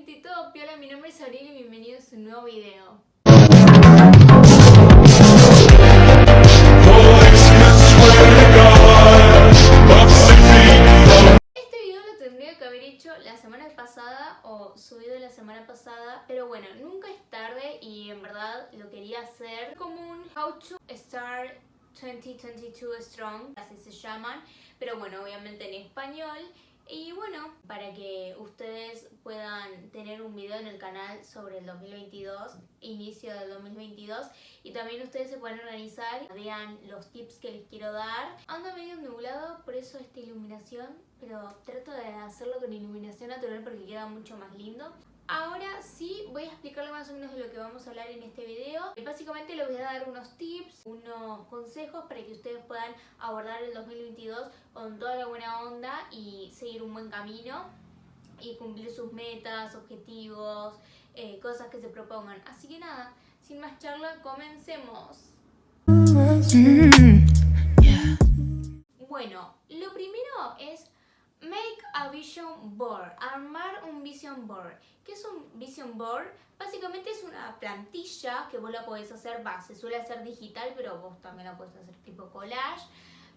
gente, todo piola, mi nombre es Abril y bienvenidos a un nuevo video. Este video lo tendría que haber hecho la semana pasada o subido la semana pasada, pero bueno, nunca es tarde y en verdad lo quería hacer como un How to Start 2022 Strong, así se llaman, pero bueno, obviamente en español. Y bueno, para que ustedes puedan tener un video en el canal sobre el 2022, inicio del 2022, y también ustedes se pueden organizar, vean los tips que les quiero dar. Anda medio nublado, por eso esta iluminación, pero trato de hacerlo con iluminación natural porque queda mucho más lindo. Ahora sí voy a explicarles más o menos de lo que vamos a hablar en este video. Básicamente les voy a dar unos tips, unos consejos para que ustedes puedan abordar el 2022 con toda la buena onda y seguir un buen camino y cumplir sus metas, objetivos, cosas que se propongan. Así que nada, sin más charla, comencemos. Bueno, lo primero es make a vision board, armar un vision board. ¿Qué es un vision board? Básicamente es una plantilla que vos la podés hacer, se suele hacer digital, pero vos también la podés hacer tipo collage,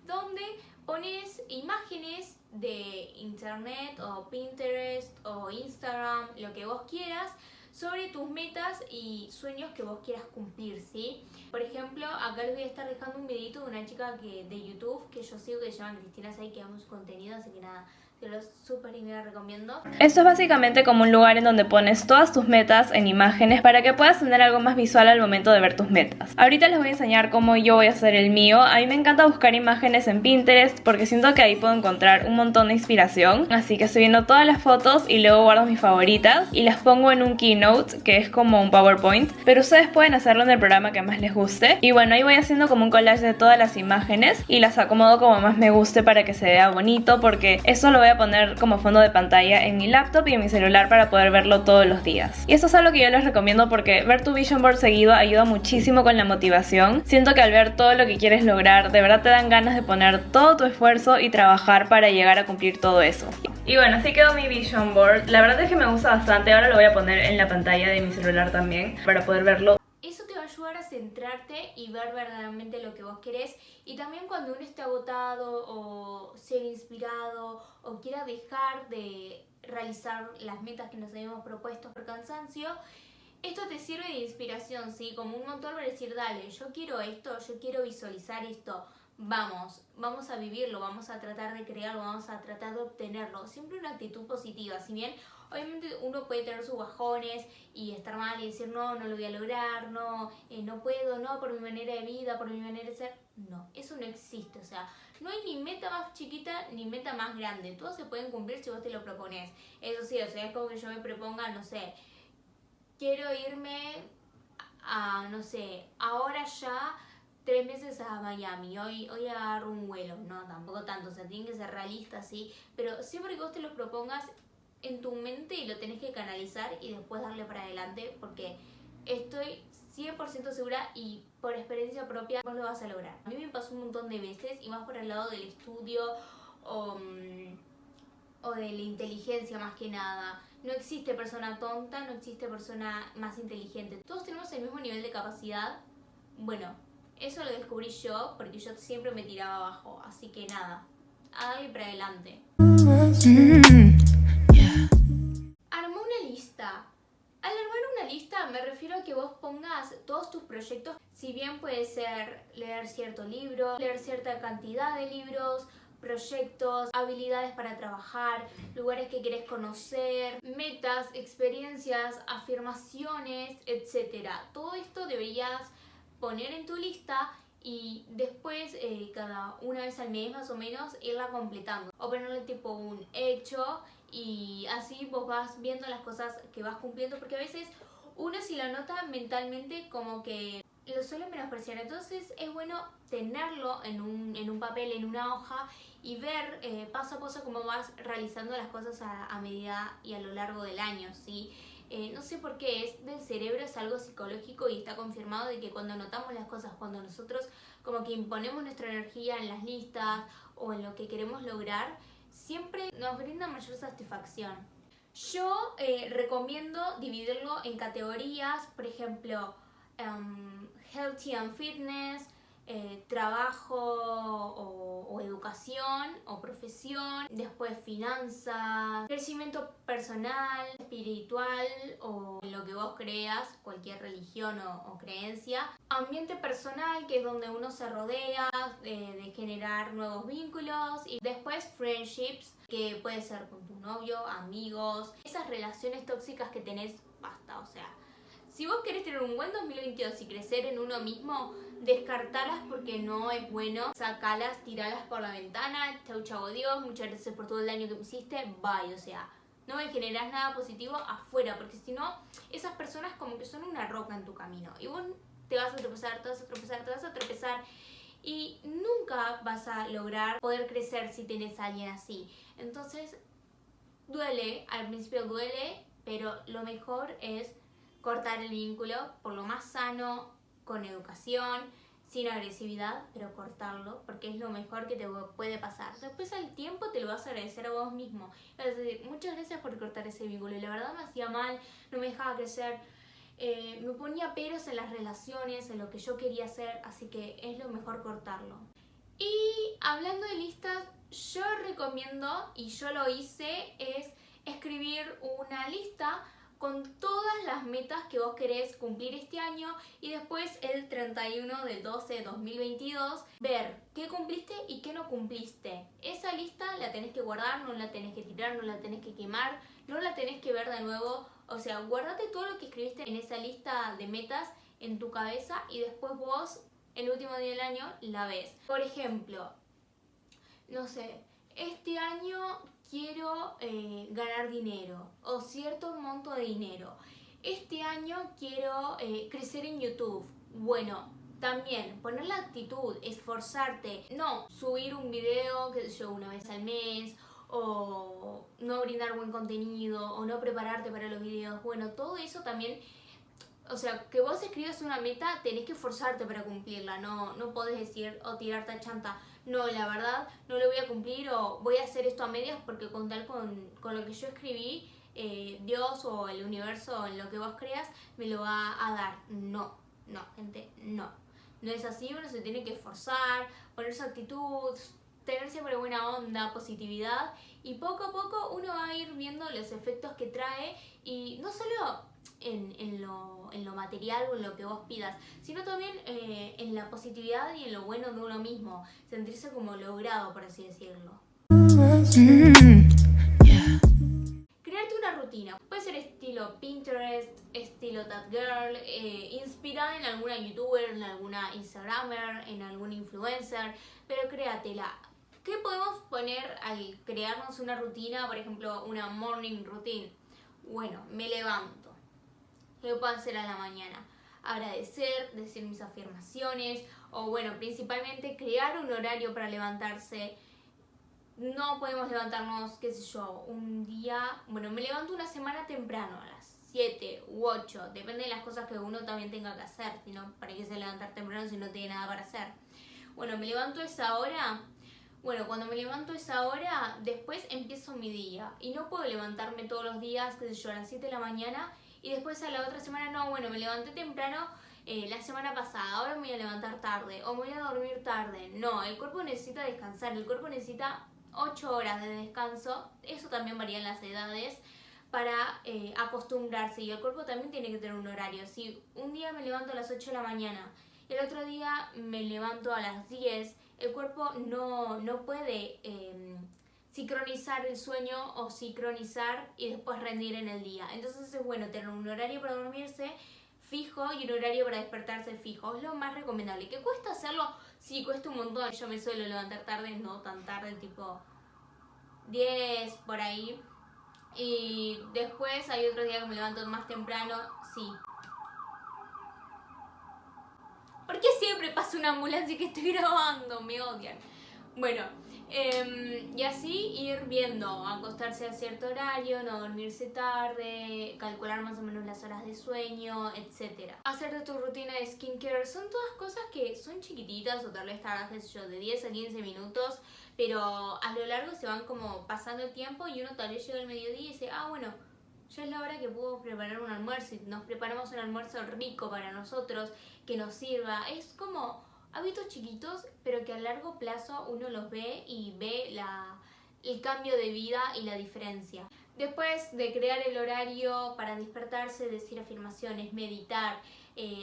donde pones imágenes de internet o Pinterest o Instagram, lo que vos quieras, sobre tus metas y sueños que vos quieras cumplir, ¿sí? Por ejemplo, acá les voy a estar dejando un videito de una chica de YouTube que yo sigo, que se llama Cristina Say, que amo su contenido, así que nada, te lo súper y mega recomiendo. Esto es básicamente como un lugar en donde pones todas tus metas en imágenes para que puedas tener algo más visual al momento de ver tus metas. Ahorita les voy a enseñar cómo yo voy a hacer el mío. A mí me encanta buscar imágenes en Pinterest porque siento que ahí puedo encontrar un montón de inspiración. Así que estoy viendo todas las fotos y luego guardo mis favoritas y las pongo en un Keynote, que es como un PowerPoint. Pero ustedes pueden hacerlo en el programa que más les guste. Y bueno, ahí voy haciendo como un collage de todas las imágenes y las acomodo como más me guste para que se vea bonito, porque eso lo voy a poner como fondo de pantalla en mi laptop y en mi celular para poder verlo todos los días. Y eso es algo que yo les recomiendo porque ver tu vision board seguido ayuda muchísimo con la motivación. Siento que al ver todo lo que quieres lograr, de verdad te dan ganas de poner todo tu esfuerzo y trabajar para llegar a cumplir todo eso. Y bueno, así quedó mi vision board. La verdad es que me gusta bastante. Ahora lo voy a poner en la pantalla de mi celular también para poder verlo. Eso te va a ayudar a centrarte y ver verdaderamente lo que vos querés. Y también cuando uno esté agotado o ser inspirado o quiera dejar de realizar las metas que nos habíamos propuesto por cansancio, esto te sirve de inspiración, ¿sí? Como un motor para decir, dale, yo quiero esto, yo quiero visualizar esto. Vamos a vivirlo, vamos a tratar de crearlo, vamos a tratar de obtenerlo. Siempre una actitud positiva, si bien obviamente uno puede tener sus bajones y estar mal y decir no lo voy a lograr, no puedo, no, por mi manera de vida, por mi manera de ser. No, eso no existe, o sea, no hay ni meta más chiquita ni meta más grande. Todos se pueden cumplir si vos te lo propones. Eso sí, o sea, es como que yo me proponga, no sé, quiero irme a, no sé, ahora ya 3 meses a Miami, hoy agarro un vuelo, no, tampoco tanto, o sea, tienen que ser realistas, sí, pero siempre que vos te lo propongas en tu mente y lo tenés que canalizar y después darle para adelante, porque estoy 100% segura y por experiencia propia vos lo vas a lograr. A mí me pasó un montón de veces y más por el lado del estudio o de la inteligencia más que nada. No existe persona tonta, no existe persona más inteligente. Todos tenemos el mismo nivel de capacidad. Bueno, eso lo descubrí yo porque yo siempre me tiraba abajo. Así que nada, a darle para adelante. Armá una lista. Al armar una lista me refiero a que vos pongas todos tus proyectos. Si bien puede ser leer cierto libro, leer cierta cantidad de libros, proyectos, habilidades para trabajar, lugares que querés conocer, metas, experiencias, afirmaciones, etc. Todo esto deberías poner en tu lista y después cada una vez al mes más o menos irla completando o ponerle tipo un hecho y así vos vas viendo las cosas que vas cumpliendo, porque a veces uno si lo anota mentalmente como que lo suele menospreciar. Entonces es bueno tenerlo en un papel, en una hoja y ver paso a paso cómo vas realizando las cosas a medida y a lo largo del año, ¿sí? No sé por qué, es del cerebro, es algo psicológico y está confirmado de que cuando anotamos las cosas, cuando nosotros como que imponemos nuestra energía en las listas o en lo que queremos lograr, siempre nos brinda mayor satisfacción. Yo recomiendo dividirlo en categorías, por ejemplo, healthy and fitness, trabajo o educación o profesión, después finanzas, crecimiento personal, espiritual o lo que vos creas, cualquier religión o creencia, ambiente personal, que es donde uno se rodea, de generar nuevos vínculos, y después friendships, que puede ser con tu novio, amigos, esas relaciones tóxicas que tenés, basta, o sea, si vos querés tener un buen 2022 y crecer en uno mismo, descartalas porque no es bueno, sacalas, tiralas por la ventana, chau chau adiós, muchas gracias por todo el daño que me hiciste, bye, o sea, no me generás nada positivo afuera, porque si no, esas personas como que son una roca en tu camino, y vos te vas a tropezar, te vas a tropezar, te vas a tropezar, y nunca vas a lograr poder crecer si tenés a alguien así. Entonces, duele, al principio duele, pero lo mejor es cortar el vínculo por lo más sano, con educación, sin agresividad, pero cortarlo, porque es lo mejor que te puede pasar. Después al tiempo te lo vas a agradecer a vos mismo. Vas a decir, muchas gracias por cortar ese vínculo, y la verdad me hacía mal, no me dejaba crecer, me ponía peros en las relaciones, en lo que yo quería hacer, así que es lo mejor cortarlo. Y hablando de listas, yo recomiendo, y yo lo hice, es escribir una lista con todas las metas que vos querés cumplir este año, y después el 31 del 12 de 2022 ver qué cumpliste y qué no cumpliste. Esa lista la tenés que guardar, no la tenés que tirar, no la tenés que quemar, no la tenés que ver de nuevo. O sea, guardate todo lo que escribiste en esa lista de metas en tu cabeza, y después vos el último día del año la ves. Por ejemplo, no sé, este año quiero ganar dinero o cierto monto de dinero. Este año quiero crecer en YouTube. Bueno, también poner la actitud, esforzarte, no subir un video, qué sé yo, una vez al mes, o no brindar buen contenido, o no prepararte para los videos. Bueno, todo eso también. O sea, que vos escribas una meta, tenés que esforzarte para cumplirla, no podés decir o tirarte a chanta, no, la verdad no lo voy a cumplir, o voy a hacer esto a medias porque con lo que yo escribí, Dios o el universo, en lo que vos creas, me lo va a dar. No, gente, no. No es así, uno se tiene que esforzar, poner su actitud, tener siempre buena onda, positividad, y poco a poco uno va a ir viendo los efectos que trae, y no solo en lo material o en lo que vos pidas, sino también en la positividad y en lo bueno de uno mismo, sentirse como logrado, por así decirlo. Crearte una rutina, puede ser estilo Pinterest, estilo That Girl, inspirada en alguna youtuber, en alguna instagramer, en algún influencer, pero créatela. ¿Qué podemos poner al crearnos una rutina? Por ejemplo, una morning routine. Bueno, me levanto. ¿Qué puedo hacer a la mañana? Agradecer, decir mis afirmaciones, o bueno, principalmente crear un horario para levantarse. No podemos levantarnos, qué sé yo, un día. Bueno, me levanto una semana temprano, a las 7 u 8, depende de las cosas que uno también tenga que hacer, si no, ¿para qué se levantar temprano si no tiene nada para hacer? Bueno, me levanto a esa hora. Bueno, cuando me levanto a esa hora, después empiezo mi día. Y no puedo levantarme todos los días, qué sé yo, a las 7 de la mañana, y después a la otra semana, no, bueno, me levanté temprano la semana pasada, ahora me voy a levantar tarde, o me voy a dormir tarde. No, el cuerpo necesita descansar, el cuerpo necesita 8 horas de descanso. Eso también varía en las edades, para acostumbrarse, y el cuerpo también tiene que tener un horario. Si un día me levanto a las 8 de la mañana, el otro día me levanto a las 10, el cuerpo no puede sincronizar el sueño o sincronizar y después rendir en el día. Entonces es bueno tener un horario para dormirse fijo y un horario para despertarse fijo. Es lo más recomendable. ¿Que cuesta hacerlo? Sí, cuesta un montón. Yo me suelo levantar tarde, no tan tarde, tipo 10 por ahí. Y después hay otros días que me levanto más temprano, sí. ¿Por qué siempre pasa una ambulancia que estoy grabando? Me odian. Bueno, y así ir viendo, acostarse a cierto horario, no dormirse tarde, calcular más o menos las horas de sueño, etc. Hacerte tu rutina de skincare, son todas cosas que son chiquititas, o tal vez tardas, qué sé yo, de 10 a 15 minutos, pero a lo largo se van como pasando el tiempo, y uno tal vez llega al mediodía y dice, ah, bueno, Ya es la hora que puedo preparar un almuerzo y nos preparamos un almuerzo rico para nosotros, que nos sirva. Es como hábitos chiquitos, pero que a largo plazo uno los ve y ve el cambio de vida y la diferencia. Después de crear el horario para despertarse, decir afirmaciones, meditar,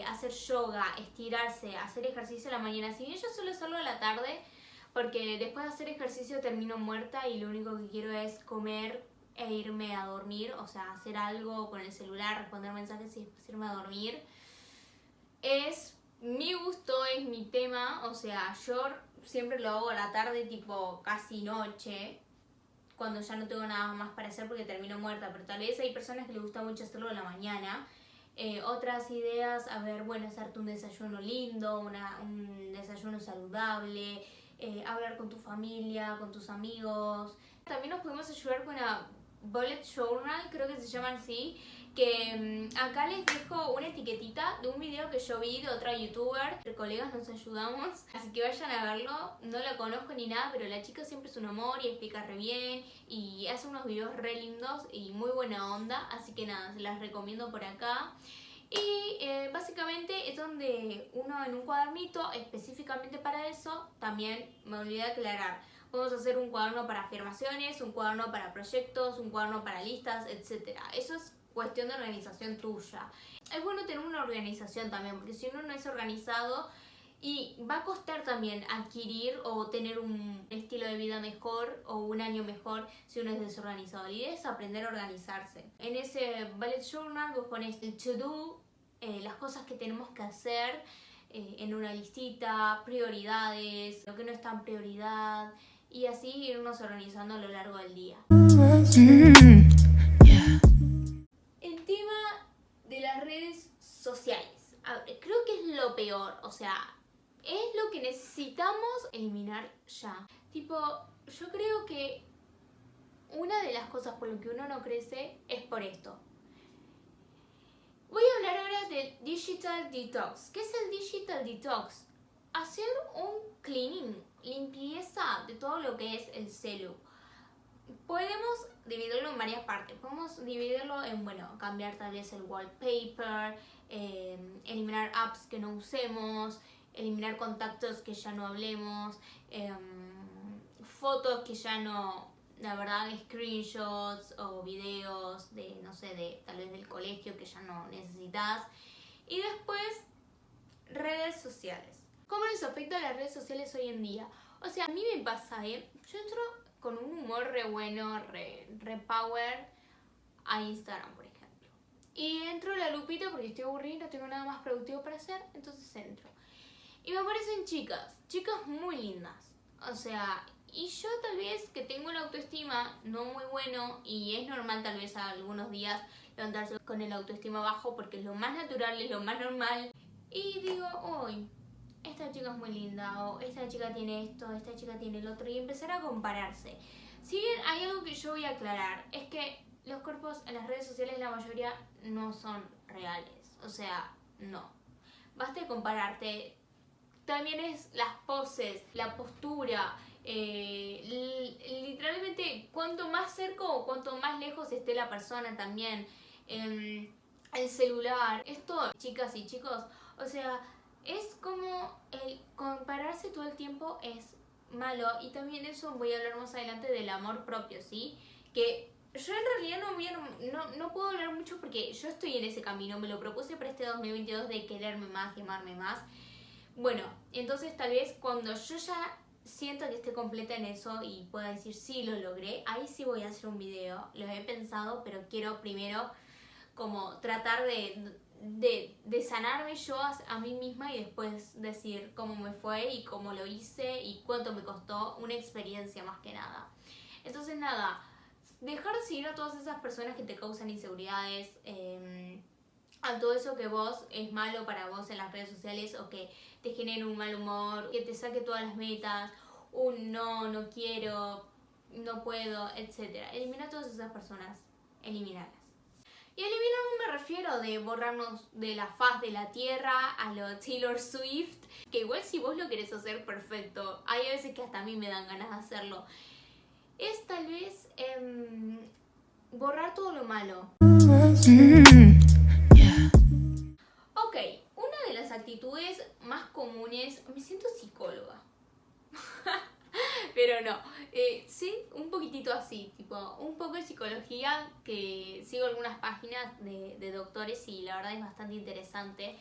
hacer yoga, estirarse, hacer ejercicio a la mañana. Si bien yo suelo hacerlo a la tarde, porque después de hacer ejercicio termino muerta y lo único que quiero es comer e irme a dormir, o sea, hacer algo con el celular, responder mensajes y después irme a dormir. Es mi gusto, es mi tema, o sea, yo siempre lo hago a la tarde, tipo casi noche, cuando ya no tengo nada más para hacer porque termino muerta, pero tal vez hay personas que les gusta mucho hacerlo en la mañana. Otras ideas, a ver, bueno, hacerte un desayuno lindo, un desayuno saludable, hablar con tu familia, con tus amigos. También nos podemos ayudar con una bullet journal, creo que se llaman así, que acá les dejo una etiquetita de un video que yo vi de otra youtuber. Entre colegas nos ayudamos, así que vayan a verlo. No la conozco ni nada, pero la chica siempre es un amor y explica re bien y hace unos videos re lindos y muy buena onda, así que nada, se las recomiendo por acá. Y básicamente es donde uno en un cuadernito específicamente para eso, también me olvidé de aclarar, podemos hacer un cuaderno para afirmaciones, un cuaderno para proyectos, un cuaderno para listas, etc. Eso es cuestión de organización tuya. Es bueno tener una organización también, porque si uno no es organizado y va a costar también adquirir o tener un estilo de vida mejor o un año mejor si uno es desorganizado. La idea es aprender a organizarse. En ese bullet journal vos pones el to-do, las cosas que tenemos que hacer en una listita, prioridades, lo que no es tan prioridad y así irnos organizando a lo largo del día. El tema de las redes sociales. A ver, creo que es lo peor, o sea, es lo que necesitamos eliminar ya. Tipo, yo creo que una de las cosas por lo que uno no crece es por esto. Voy a hablar ahora del Digital Detox. ¿Qué es el Digital Detox? Hacer un cleaning, limpieza de todo lo que es el celu. Podemos dividirlo en varias partes. Podemos dividirlo en, bueno, cambiar tal vez el wallpaper, eliminar apps que no usemos, eliminar contactos que ya no hablemos, fotos que ya no, la verdad, screenshots o videos de, no sé, de tal vez del colegio que ya no necesitas. Y después, redes sociales. ¿Cómo nos afecta las redes sociales hoy en día? O sea, a mí me pasa, yo entro con un humor re bueno, re power a Instagram, por ejemplo. Y entro a la lupita porque estoy aburrida, no tengo nada más productivo para hacer, entonces entro. Y me aparecen chicas muy lindas. O sea, y yo tal vez que tengo una autoestima no muy bueno y es normal tal vez a algunos días levantarse con el autoestima bajo porque es lo más natural, es lo más normal. Y digo, hoy esta chica es muy linda, o esta chica tiene esto, esta chica tiene el otro, y empezar a compararse. Si bien hay algo que yo voy a aclarar, es que los cuerpos en las redes sociales la mayoría no son reales, o sea, no. Basta de compararte, también es las poses, la postura, literalmente cuanto más cerca o cuanto más lejos esté la persona también, el celular, esto, chicas y chicos, o sea, es como el compararse todo el tiempo es malo. Y también eso voy a hablar más adelante del amor propio, ¿sí? Que yo en realidad no puedo hablar mucho porque yo estoy en ese camino. Me lo propuse para este 2022 de quererme más y amarme más. Bueno, entonces tal vez cuando yo ya siento que esté completa en eso y pueda decir sí, lo logré, ahí sí voy a hacer un video. Lo he pensado, pero quiero primero como tratar de sanarme yo a mí misma y después decir cómo me fue y cómo lo hice y cuánto me costó, una experiencia más que nada. Entonces nada, dejar de seguir a todas esas personas que te causan inseguridades, a todo eso que vos es malo para vos en las redes sociales o que te genere un mal humor, que te saque todas las metas, un no quiero, no puedo, etc. Elimina a todas esas personas, elimínalas. Y eliminar no me refiero de borrarnos de la faz de la tierra a lo Taylor Swift, que igual si vos lo querés hacer, perfecto. Hay veces que hasta a mí me dan ganas de hacerlo. Es tal vez borrar todo lo malo. Ok, una de las actitudes más comunes, me siento psicóloga. Pero no, sí, un poquitito así, tipo, un poco de psicología, que sigo algunas páginas de doctores y la verdad es bastante interesante.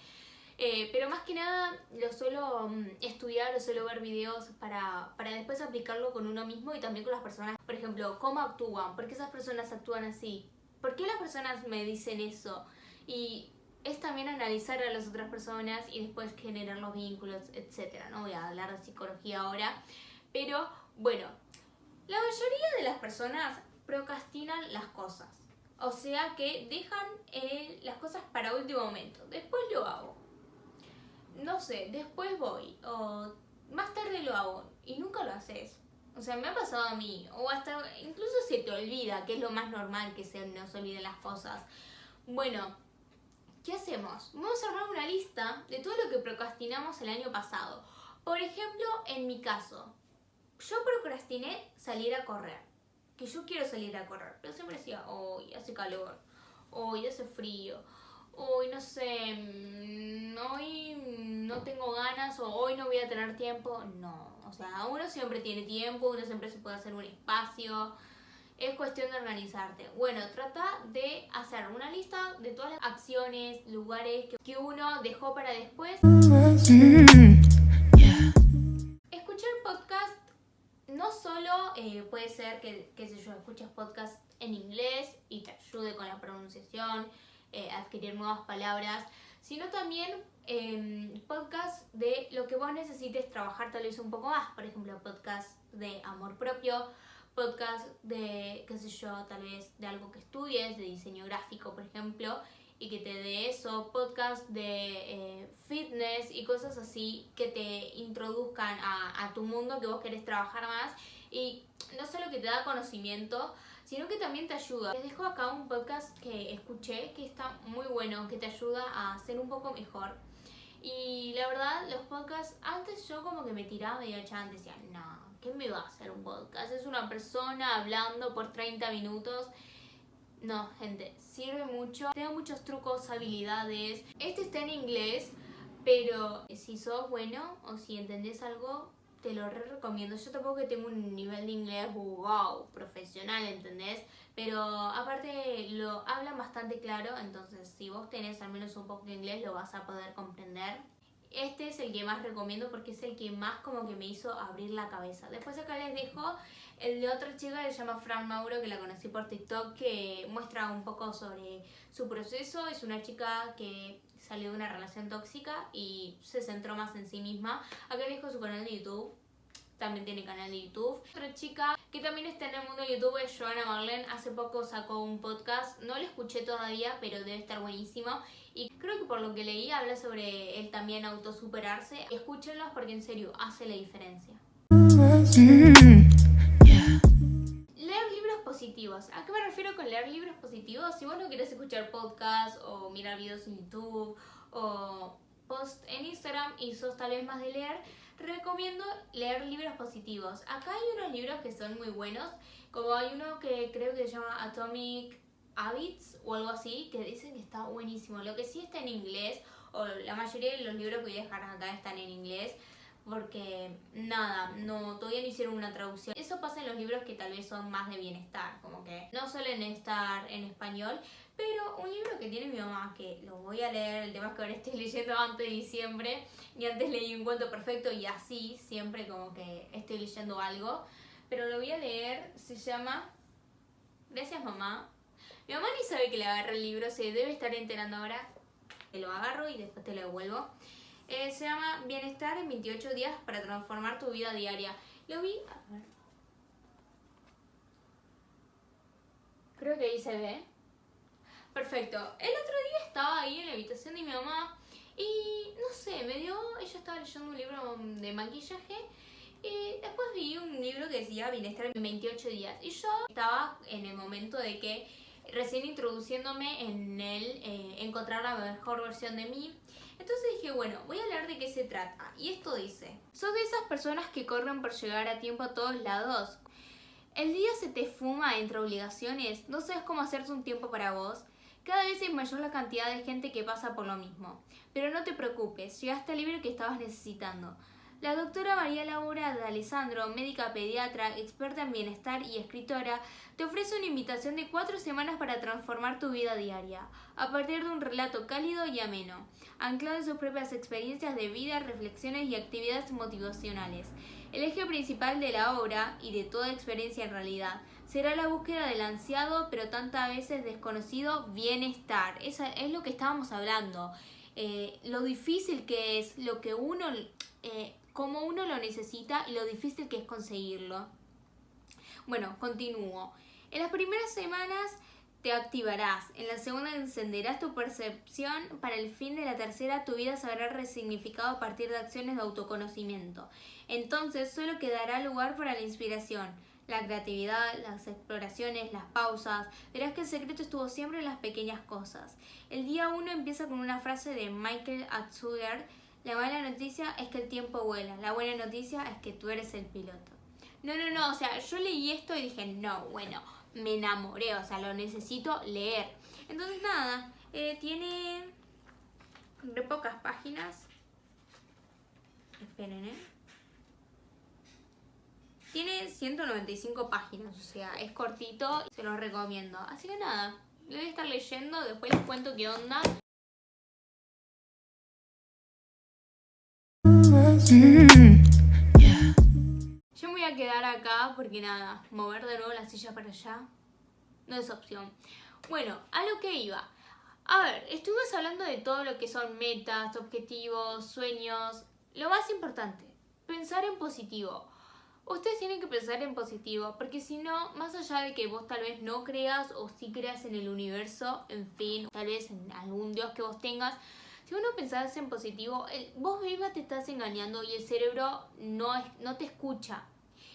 Pero más que nada lo suelo estudiar, lo suelo ver videos para después aplicarlo con uno mismo y también con las personas. Por ejemplo, ¿cómo actúan? ¿Por qué esas personas actúan así? ¿Por qué las personas me dicen eso? Y es también analizar a las otras personas y después generar los vínculos, etcétera. No voy a hablar de psicología ahora, pero bueno, la mayoría de las personas procrastinan las cosas. O sea que dejan las cosas para último momento. Después lo hago. No sé, después voy. O más tarde lo hago. Y nunca lo haces. O sea, me ha pasado a mí. O hasta incluso se te olvida, que es lo más normal que se nos olviden las cosas. Bueno, ¿qué hacemos? Vamos a armar una lista de todo lo que procrastinamos el año pasado. Por ejemplo, en mi caso, yo procrastiné salir a correr. Que yo quiero salir a correr. Pero siempre decía, hoy hace calor. Hoy hace frío. Hoy no sé, hoy no tengo ganas o hoy no voy a tener tiempo. No, o sea, uno siempre tiene tiempo, uno siempre se puede hacer un espacio. Es cuestión de organizarte. Bueno, trata de hacer una lista de todas las acciones, lugares que uno dejó para después. Escuchar podcast no solo puede ser que, qué sé yo, escuches podcast en inglés y te ayude con la pronunciación, adquirir nuevas palabras, sino también podcast de lo que vos necesites trabajar tal vez un poco más. Por ejemplo, podcast de amor propio, podcast de, qué sé yo, tal vez de algo que estudies, de diseño gráfico, por ejemplo, y que te dé eso, podcast de fitness y cosas así que te introduzcan a tu mundo que vos querés trabajar más y no solo que te da conocimiento, sino que también te ayuda. Les dejo acá un podcast que escuché que está muy bueno, que te ayuda a ser un poco mejor. Y la verdad, los podcasts, antes yo como que me tiraba medio chante, decía, no, ¿qué me va a hacer un podcast? Es una persona hablando por 30 minutos. No, gente, sirve mucho. Tiene muchos trucos, habilidades. Este está en inglés, pero si sos bueno o si entendés algo, te lo recomiendo. Yo tampoco que tengo un nivel de inglés wow, profesional, ¿entendés? Pero aparte lo hablan bastante claro, entonces si vos tenés al menos un poco de inglés lo vas a poder comprender. Este es el que más recomiendo porque es el que más como que me hizo abrir la cabeza. Después acá les dejo el de otra chica que se llama Fran Mauro, que la conocí por TikTok, que muestra un poco sobre su proceso. Es una chica que salió de una relación tóxica y se centró más en sí misma. Acá les dejo su canal de YouTube. También tiene canal de YouTube. Otra chica que también está en el mundo de YouTube es Joanna Marlene. Hace poco sacó un podcast. No lo escuché todavía, pero debe estar buenísimo. Y creo que por lo que leí habla sobre él también autosuperarse. Escúchenlos porque en serio hace la diferencia. Leer libros positivos. ¿A qué me refiero con leer libros positivos? Si vos no querés escuchar podcast o mirar videos en YouTube o post en Instagram y sos tal vez más de leer, recomiendo leer libros positivos. Acá hay unos libros que son muy buenos, como hay uno que creo que se llama Atomic Habits o algo así, que dicen que está buenísimo. Lo que sí está en inglés, o la mayoría de los libros que voy a dejar acá están en inglés, porque nada, no, todavía no hicieron una traducción. Eso pasa en los libros que tal vez son más de bienestar, como que no suelen estar en español, pero un libro que tiene mi mamá, que lo voy a leer, el tema es que ahora estoy leyendo antes de diciembre, y antes leí Un cuento perfecto y así, siempre como que estoy leyendo algo, pero lo voy a leer, se llama Gracias mamá. Mi mamá ni sabe que le agarré el libro, se debe estar enterando ahora. Te lo agarro y después te lo devuelvo. Se llama Bienestar en 28 días para transformar tu vida diaria. Lo vi... A ver. Creo que ahí se ve. Perfecto. El otro día estaba ahí en la habitación de mi mamá y no sé, ella estaba leyendo un libro de maquillaje y después vi un libro que decía Bienestar en 28 días y yo estaba en el momento de que recién introduciéndome en encontrar la mejor versión de mí. Entonces dije, bueno, voy a leer de qué se trata. Y esto dice, ¿sos de esas personas que corren por llegar a tiempo a todos lados? El día se te fuma entre obligaciones, no sabes cómo hacerte un tiempo para vos. Cada vez es mayor la cantidad de gente que pasa por lo mismo. Pero no te preocupes, llegaste al libro que estabas necesitando. La doctora María Laura de Alessandro, médica pediatra, experta en bienestar y escritora, te ofrece una invitación de 4 semanas para transformar tu vida diaria, a partir de un relato cálido y ameno, anclado en sus propias experiencias de vida, reflexiones y actividades motivacionales. El eje principal de la obra, y de toda experiencia en realidad, será la búsqueda del ansiado, pero tantas veces desconocido, bienestar. Eso es lo que estábamos hablando. Lo difícil que es, lo que uno... cómo uno lo necesita y lo difícil que es conseguirlo. Bueno, continúo. En las primeras semanas te activarás, en la segunda encenderás tu percepción, para el fin de la tercera tu vida se habrá resignificado a partir de acciones de autoconocimiento. Entonces solo quedará lugar para la inspiración, la creatividad, las exploraciones, las pausas. Verás que el secreto estuvo siempre en las pequeñas cosas. El día 1 empieza con una frase de Michael Atsuger: la mala noticia es que el tiempo vuela, la buena noticia es que tú eres el piloto. No, o sea, yo leí esto y dije, no, bueno, me enamoré, o sea, lo necesito leer. Entonces nada, tiene de pocas páginas. Esperen, Tiene 195 páginas, o sea, es cortito y se los recomiendo. Así que nada, lo voy a estar leyendo, después les cuento qué onda. Yo me voy a quedar acá porque nada, mover de nuevo la silla para allá no es opción. Bueno, a lo que iba. A ver, estuvimos hablando de todo lo que son metas, objetivos, sueños. Lo más importante, pensar en positivo. Ustedes tienen que pensar en positivo, porque si no, más allá de que vos tal vez no creas o sí creas en el universo, en fin, tal vez en algún dios que vos tengas, si uno pensás en positivo, vos misma te estás engañando y el cerebro no te escucha.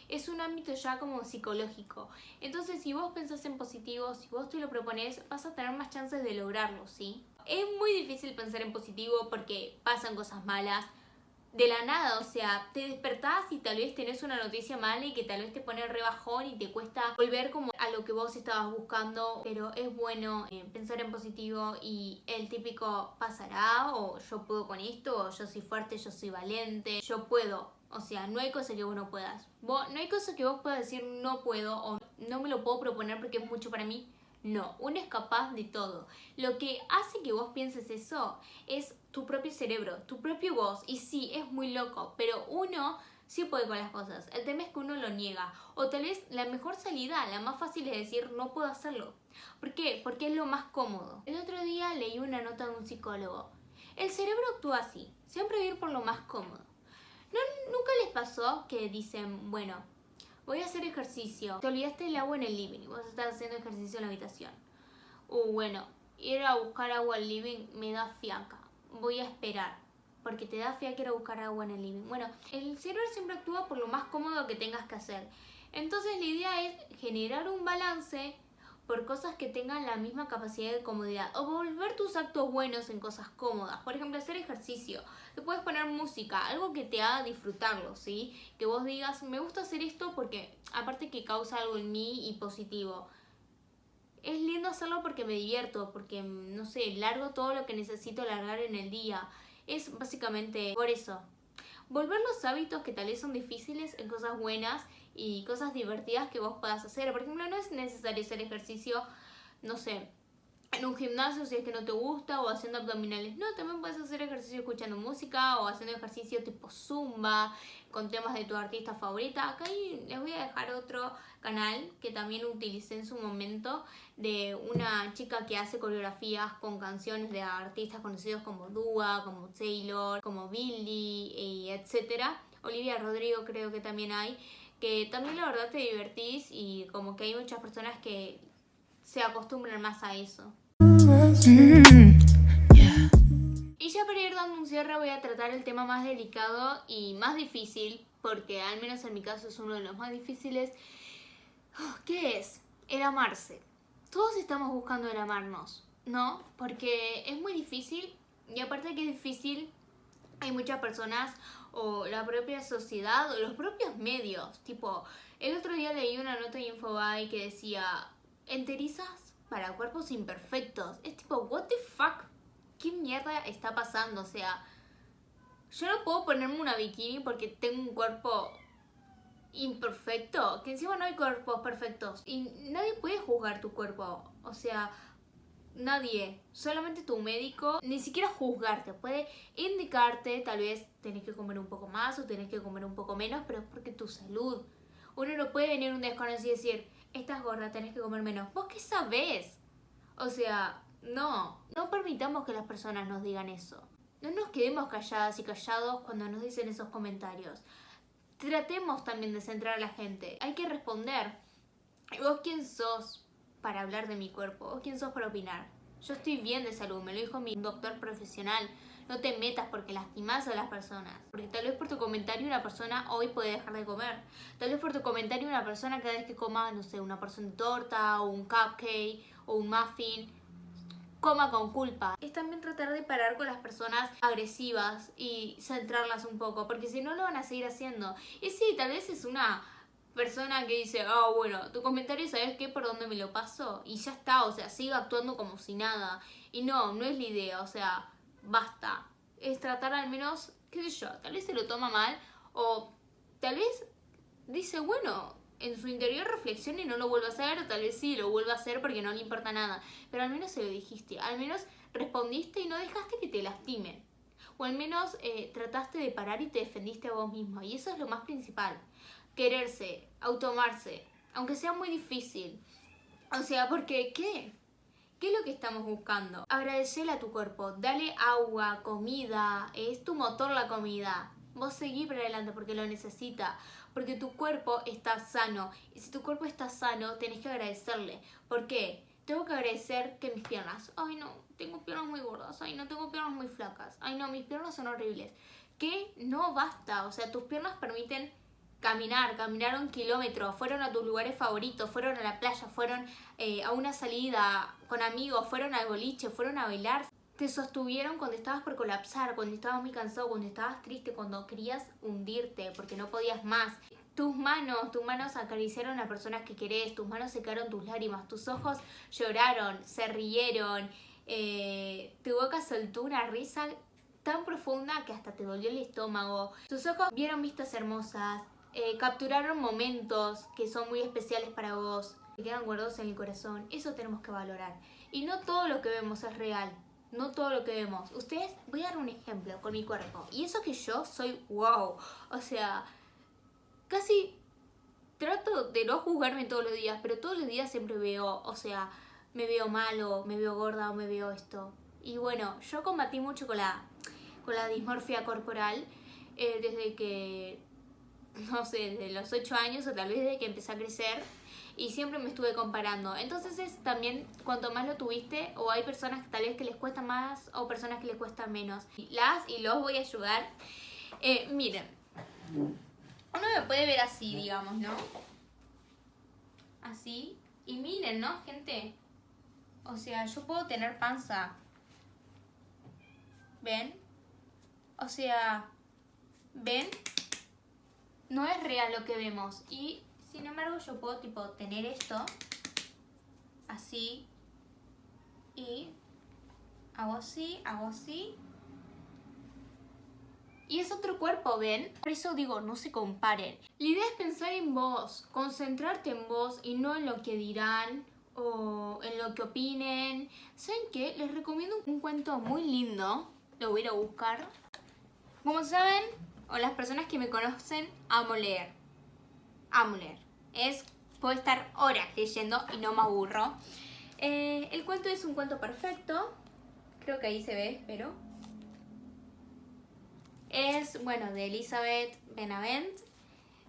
Es un ámbito ya como psicológico. Entonces, si vos pensás en positivo, si vos te lo propones, vas a tener más chances de lograrlo, ¿sí? Es muy difícil pensar en positivo porque pasan cosas malas de la nada, o sea, te despertás y tal vez tenés una noticia mala y que tal vez te pone re bajón y te cuesta volver como a lo que vos estabas buscando, pero es bueno pensar en positivo y el típico pasará, o yo puedo con esto, o yo soy fuerte, yo soy valiente, yo puedo. O sea, no hay cosa que vos no puedas. No hay cosa que vos puedas decir no puedo o no me lo puedo proponer porque es mucho para mí. No, uno es capaz de todo. Lo que hace que vos pienses eso es tu propio cerebro, tu propio vos. Y sí, es muy loco, pero uno sí puede con las cosas. El tema es que uno lo niega. O tal vez la mejor salida, la más fácil es decir no puedo hacerlo. ¿Por qué? Porque es lo más cómodo. El otro día leí una nota de un psicólogo. El cerebro actúa así, siempre ir por lo más cómodo. ¿Nunca les pasó que dicen, bueno, voy a hacer ejercicio? Te olvidaste el agua en el living y vos estás haciendo ejercicio en la habitación. Bueno, ir a buscar agua al living me da fiaca. Voy a esperar, porque te da fiaca ir a buscar agua en el living. Bueno, el cerebro siempre actúa por lo más cómodo que tengas que hacer. Entonces la idea es generar un balance por cosas que tengan la misma capacidad de comodidad, o volver tus actos buenos en cosas cómodas. Por ejemplo, hacer ejercicio. Te puedes poner música, algo que te haga disfrutarlo, ¿sí? Que vos digas, me gusta hacer esto porque aparte que causa algo en mí y positivo. Es lindo hacerlo porque me divierto, porque, no sé, largo todo lo que necesito largar en el día. Es básicamente por eso. Volver los hábitos que tal vez son difíciles en cosas buenas y cosas divertidas que vos puedas hacer. Por ejemplo, no es necesario hacer ejercicio, no sé, en un gimnasio si es que no te gusta, o haciendo abdominales. No, también puedes hacer ejercicio escuchando música o haciendo ejercicio tipo zumba con temas de tu artista favorita. Acá les voy a dejar otro canal que también utilicé en su momento, de una chica que hace coreografías con canciones de artistas conocidos como Dua, como Taylor, como Billie, y etcétera. Olivia Rodrigo creo que también hay, que también la verdad te divertís y como que hay muchas personas que se acostumbran más a eso. Y ya para ir dando un cierre voy a tratar el tema más delicado y más difícil, porque al menos en mi caso es uno de los más difíciles. ¿Qué es? El amarse. Todos estamos buscando el amarnos, ¿no? Porque es muy difícil, y aparte de que es difícil, hay muchas personas o la propia sociedad o los propios medios. Tipo, el otro día leí una nota de Infobae que decía enterizas para cuerpos imperfectos. Es tipo, what the fuck, ¿qué mierda está pasando? O sea, yo no puedo ponerme una bikini porque tengo un cuerpo imperfecto, que encima no hay cuerpos perfectos y nadie puede juzgar tu cuerpo, o sea, nadie, solamente tu médico, ni siquiera juzgarte, puede indicarte, tal vez tenés que comer un poco más o tenés que comer un poco menos, pero es porque tu salud. Uno no puede venir un desconocido y decir, estás gorda, tenés que comer menos. ¿Vos qué sabés? O sea, no permitamos que las personas nos digan eso. No nos quedemos calladas y callados cuando nos dicen esos comentarios. Tratemos también de centrar a la gente. Hay que responder. ¿Vos quién sos para hablar de mi cuerpo? ¿Vos quién sos para opinar? Yo estoy bien de salud, me lo dijo mi doctor profesional. No te metas porque lastimás a las personas. Porque tal vez por tu comentario una persona hoy puede dejar de comer. Tal vez por tu comentario una persona cada vez que coma, no sé, una porción de torta o un cupcake o un muffin, coma con culpa. Es también tratar de parar con las personas agresivas y centrarlas un poco, porque si no lo van a seguir haciendo. Y sí, tal vez es una persona que dice, bueno, tu comentario, ¿sabes qué? ¿Por dónde me lo paso? Y ya está, o sea, sigue actuando como si nada. Y no es la idea, o sea, basta. Es tratar al menos, qué sé yo, tal vez se lo toma mal o tal vez dice, bueno, en su interior reflexiona y no lo vuelve a hacer, o tal vez sí lo vuelve a hacer porque no le importa nada, pero al menos se lo dijiste, al menos respondiste y no dejaste que te lastimen, o al menos trataste de parar y te defendiste a vos mismo, y eso es lo más principal, quererse, automarse, aunque sea muy difícil, o sea, porque ¿qué? ¿Qué es lo que estamos buscando? Agradecerle a tu cuerpo, dale agua, comida, es tu motor la comida. Vos seguí para adelante porque lo necesita, porque tu cuerpo está sano. Y si tu cuerpo está sano, tenés que agradecerle. ¿Por qué? Tengo que agradecer que mis piernas, ay no, tengo piernas muy gordas, ay no, tengo piernas muy flacas, ay no, mis piernas son horribles. Que no basta, o sea, tus piernas permiten caminaron kilómetros, fueron a tus lugares favoritos, fueron a la playa, fueron a una salida con amigos, fueron al boliche, fueron a bailar. Te sostuvieron cuando estabas por colapsar, cuando estabas muy cansado, cuando estabas triste, cuando querías hundirte porque no podías más. Tus manos acariciaron a personas que querés, tus manos secaron tus lágrimas, tus ojos lloraron, se rieron, tu boca soltó una risa tan profunda que hasta te dolió el estómago. Tus ojos vieron vistas hermosas, capturaron momentos que son muy especiales para vos, que quedan guardados en el corazón. Eso tenemos que valorar. Y no todo lo que vemos es real. No todo lo que vemos. Ustedes, voy a dar un ejemplo con mi cuerpo. Y eso que yo soy wow. O sea, casi trato de no juzgarme todos los días, pero todos los días siempre veo, o sea, me veo mal o me veo gorda o me veo esto. Y bueno, yo combatí mucho con la dismorfia corporal desde que, no sé, desde los 8 años o tal vez desde que empecé a crecer, y siempre me estuve comparando. Entonces es también cuanto más lo tuviste, o hay personas que tal vez que les cuesta más o personas que les cuesta menos. Las y los voy a ayudar. Miren, uno me puede ver así, digamos, ¿no? Así. Y miren, ¿no, gente? O sea, yo puedo tener panza. ¿Ven? O sea, ¿ven? No es real lo que vemos. Y sin embargo yo puedo tipo tener esto así y hago así y es otro cuerpo, ¿ven? Por eso digo, no se comparen. La idea es pensar en vos, concentrarte en vos y no en lo que dirán o en lo que opinen. ¿Saben qué? Les recomiendo un cuento muy lindo. Lo voy a ir a buscar. Como saben, o las personas que me conocen, amo leer. Amo leer. Puedo estar horas leyendo y no me aburro. El cuento es un cuento perfecto. Creo que ahí se ve, espero. Es, bueno, de Elizabeth Benavent.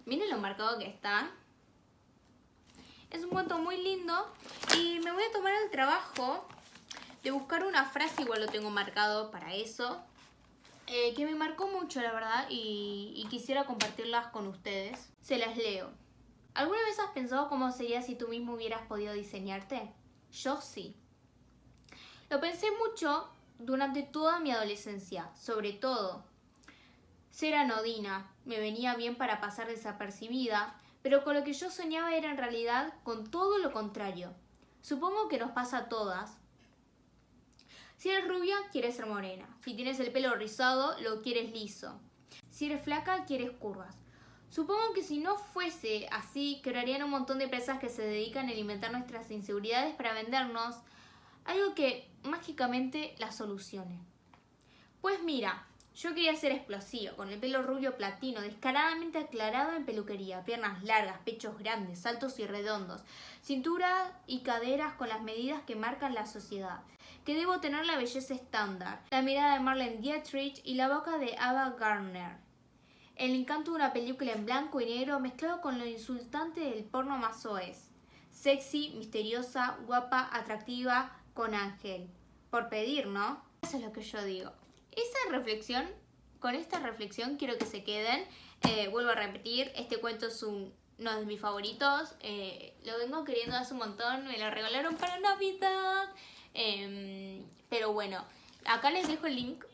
Miren lo marcado que está. Es un cuento muy lindo. Y me voy a tomar el trabajo de buscar una frase, igual lo tengo marcado para eso, que me marcó mucho, la verdad, y quisiera compartirlas con ustedes. Se las leo. ¿Alguna vez has pensado cómo sería si tú mismo hubieras podido diseñarte? Yo sí. Lo pensé mucho durante toda mi adolescencia, sobre todo. ser anodina, me venía bien para pasar desapercibida, pero con lo que yo soñaba era en realidad con todo lo contrario. Supongo que nos pasa a todas. Si eres rubia, quieres ser morena. Si tienes el pelo rizado, lo quieres liso. Si eres flaca, quieres curvas. Supongo que si no fuese así, crearían un montón de empresas que se dedican a alimentar nuestras inseguridades para vendernos algo que mágicamente las solucione. Pues mira, yo quería ser explosiva, con el pelo rubio platino, descaradamente aclarado en peluquería, piernas largas, pechos grandes, altos y redondos, cintura y caderas con las medidas que marcan la sociedad. Que debo tener la belleza estándar, la mirada de Marlene Dietrich y la boca de Ava Gardner. El encanto de una película en blanco y negro mezclado con lo insultante del porno más soez. Sexy, misteriosa, guapa, atractiva, con ángel. Por pedir, ¿no? Eso es lo que yo digo. Con esta reflexión quiero que se queden. Vuelvo a repetir, este cuento es uno de mis favoritos. Lo vengo queriendo hace un montón, me lo regalaron para Navidad. Pero bueno, acá les dejo el link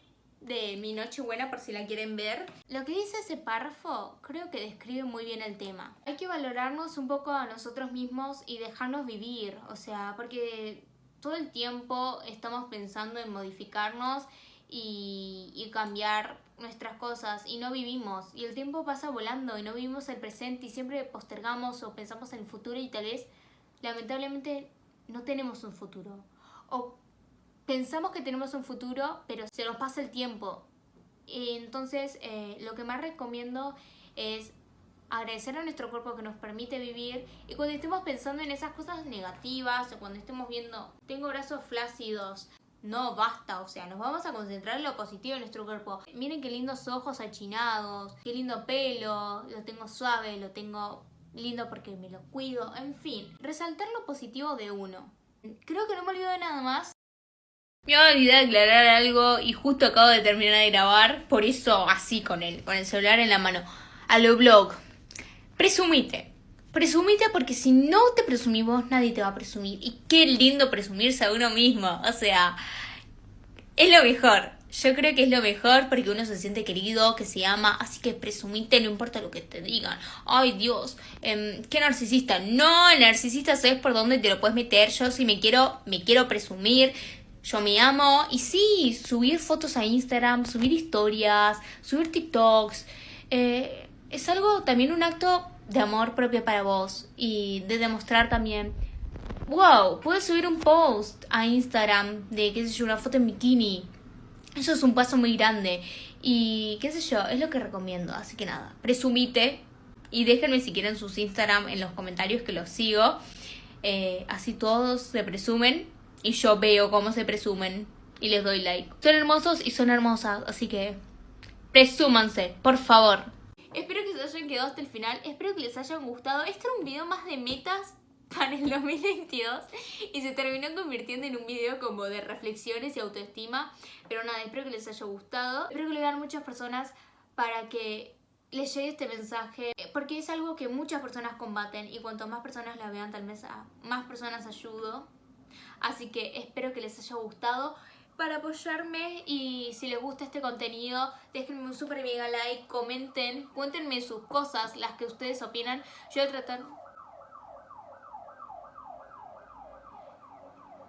de mi Nochebuena por si la quieren ver. Lo que dice ese párrafo creo que describe muy bien el tema. Hay que valorarnos un poco a nosotros mismos y dejarnos vivir, o sea, porque todo el tiempo estamos pensando en modificarnos y cambiar nuestras cosas y no vivimos, y el tiempo pasa volando y no vivimos el presente y siempre postergamos o pensamos en el futuro y tal vez lamentablemente no tenemos un futuro, o pensamos que tenemos un futuro pero se nos pasa el tiempo. Entonces lo que más recomiendo es agradecer a nuestro cuerpo que nos permite vivir, y cuando estemos pensando en esas cosas negativas o cuando estemos viendo tengo brazos flácidos, no, basta, o sea, nos vamos a concentrar en lo positivo de nuestro cuerpo. Miren qué lindos ojos achinados, qué lindo pelo, lo tengo suave, lo tengo lindo porque me lo cuido, en fin, resaltar lo positivo de uno. Creo que no me olvido de nada más. Me olvidé de aclarar algo y justo acabo de terminar de grabar, por eso así con el celular en la mano. A lo blog, presumite porque si no te presumimos nadie te va a presumir, y qué lindo presumirse a uno mismo, o sea, es lo mejor. Yo creo que es lo mejor porque uno se siente querido, que se ama, así que presumite, no importa lo que te digan. Ay Dios, qué narcisista. No, el narcisista es por dónde te lo puedes meter. Yo sí me quiero presumir, yo me amo, y sí, subir fotos a Instagram, subir historias, subir TikToks, es algo también un acto de amor propio para vos y de demostrar también, wow, puedes subir un post a Instagram de, qué sé yo, una foto en bikini. Eso es un paso muy grande y qué sé yo, es lo que recomiendo. Así que nada, presumite y déjenme si quieren sus Instagram en los comentarios que los sigo. Así todos se presumen y yo veo cómo se presumen y les doy like. Son hermosos y son hermosas, así que presúmanse, por favor. Espero que se hayan quedado hasta el final, espero que les hayan gustado. Este era un video más de metas para el 2022 y se terminó convirtiendo en un video como de reflexiones y autoestima. Pero nada, espero que les haya gustado. Espero que lo vean muchas personas para que les llegue este mensaje, porque es algo que muchas personas combaten y cuanto más personas la vean, tal vez a más personas ayudo. Así que espero que les haya gustado. Para apoyarme y si les gusta este contenido, déjenme un super mega like, comenten, cuéntenme sus cosas, las que ustedes opinan. Yo voy a tratar...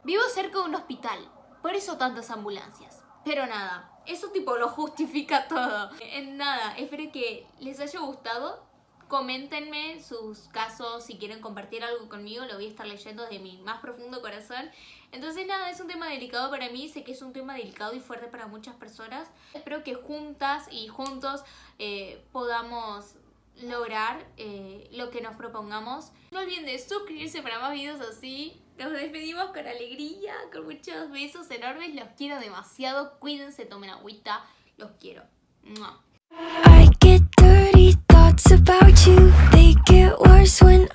Vivo cerca de un hospital, por eso tantas ambulancias. Pero nada, eso tipo lo justifica todo. Nada, espero que les haya gustado. Coméntenme sus casos, si quieren compartir algo conmigo, lo voy a estar leyendo desde mi más profundo corazón. Entonces nada, es un tema delicado para mí, sé que es un tema delicado y fuerte para muchas personas. Espero que juntas y juntos podamos lograr lo que nos propongamos. No olviden de suscribirse para más videos así. Nos despedimos con alegría, con muchos besos enormes. Los quiero demasiado, cuídense, tomen agüita, los quiero. ¡Mua! I get dirty thoughts about you. They get worse when